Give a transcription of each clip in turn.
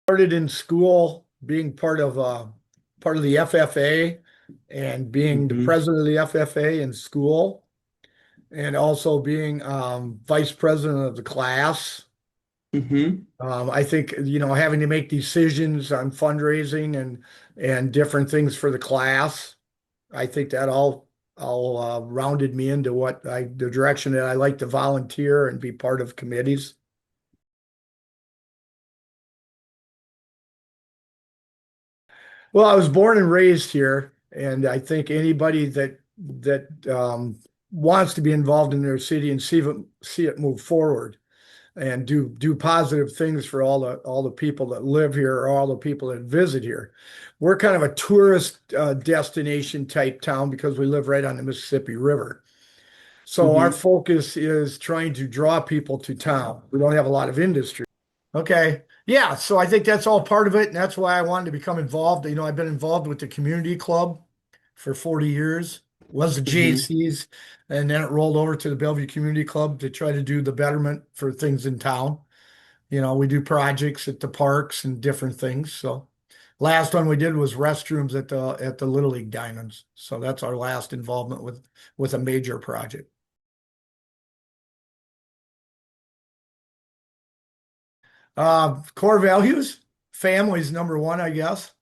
Started in school being part of the FFA and being the Hmm. president of the FFA in school and also being vice president of the class. Hmm. I think having to make decisions on fundraising and different things for the class. I think that all rounded me into the direction that I like to volunteer and be part of committees. Well, I was born and raised here, and I think anybody that wants to be involved in their city and see it move forward and do positive things for all the people that live here or all the people that visit here. We're kind of a tourist destination type town because we live right on the Mississippi River. So our Hmm. focus is trying to draw people to town. We don't have a lot of industry. Okay. Yeah. So I think that's all part of it. And that's why I wanted to become involved. I've been involved with the community club for 40 years, was the Hmm. JC's, and then it rolled over to the Bellevue Community Club to try to do the betterment for things in town. We do projects at the parks and different things. So last one we did was restrooms at the Little League Diamonds. So that's our last involvement with a major project. Core values, family's number one, I guess.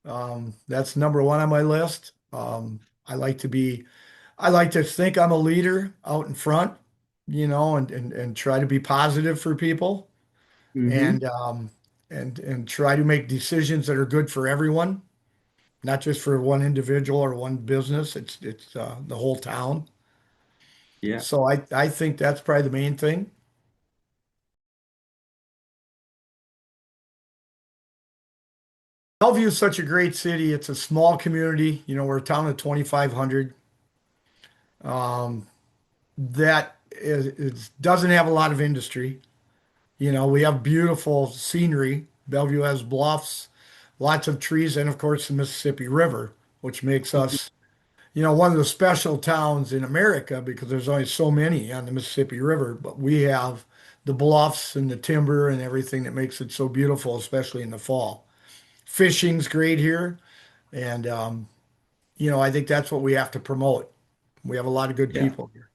That's number one on my list. I like to think I'm a leader out in front, and try to be positive for people Hmm. and and try to make decisions that are good for everyone, not just for one individual or one business. It's the whole town. Yeah. So I think that's probably the main thing. Bellevue is such a great city. It's a small community. We're a town of 2,500. Um, doesn't have a lot of industry. We have beautiful scenery. Bellevue has bluffs, lots of trees, and of course the Mississippi River, which makes Mhm. us, one of the special towns in America because there's only so many on the Mississippi River. But we have the bluffs and the timber and everything that makes it so beautiful, especially in the fall. Fishing's great here, and I think that's what we have to promote. We have a lot of good Yeah. people here.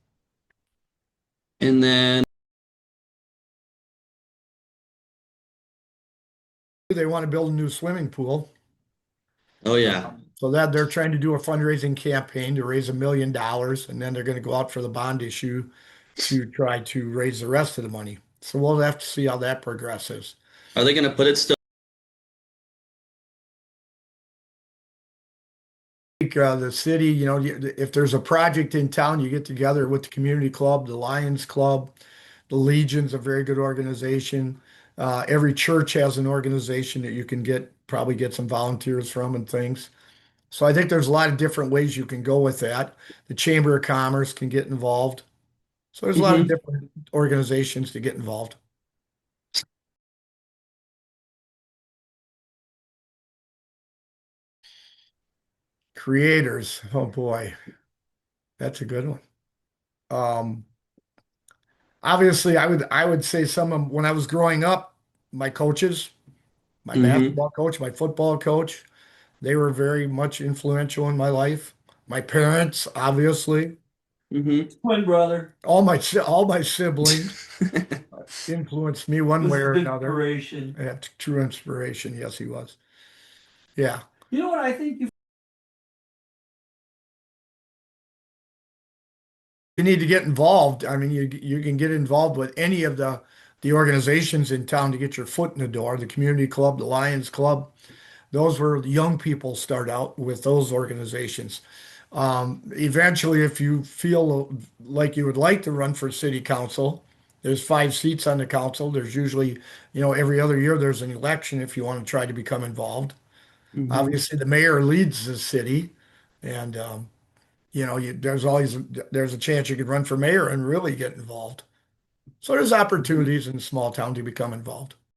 And then, They want to build a new swimming pool. oh yeah. So that they're trying to do a fundraising campaign to raise $1 million, and then they're going to go out for the bond issue to try to raise the rest of the money. So we'll have to see how that progresses. Are they gonna put it still? I think, the city, if there's a project in town, you get together with the community club, the Lions Club, the Legion's a very good organization. Every church has an organization that you can probably get some volunteers from and things. So I think there's a lot of different ways you can go with that. The Chamber of Commerce can get involved. So there's a lot of Hmm. different organizations to get involved. Creators, oh boy, that's a good one. Um, Obviously, I would say some of when I was growing up, my coaches, my Hmm. basketball coach, my football coach, they were very much influential in my life. My parents, obviously, Hmm. Twin brother. all my siblings influenced me one Was way or an another. inspiration. True inspiration. Yes, he was. Yeah. You know what I think you You need to get involved. I mean, you can get involved with any of the organizations in town to get your foot in the door. The community club, the Lions Club, those were the young people start out with those organizations. Eventually, if you feel like you would like to run for city council, there's 5 seats on the council. There's usually, every other year there's an election if you want to try to become involved. Hmm. Obviously, the mayor leads the city, and there's a chance you could run for mayor and really get involved. So there's opportunities in a small town to become involved.